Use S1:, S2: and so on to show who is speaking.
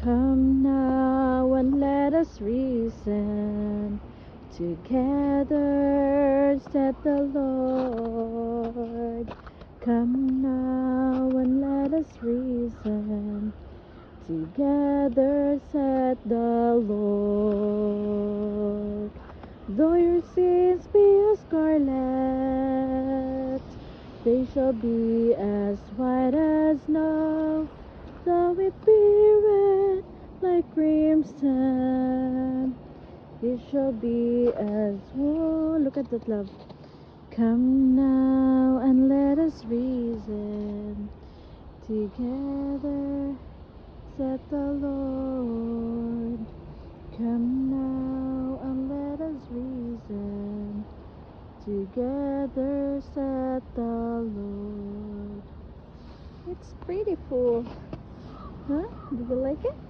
S1: Come now and let us reason together, said the Lord. Come now and let us reason together, said the Lord. Though your sins be as scarlet, they shall be as white as snow. Though it be red like crimson, it shall be as wool. Look at that, love. Come now and let us reason together, said the Lord. Come now and let us reason together, said the Lord. It's pretty full. Huh? Do you like it?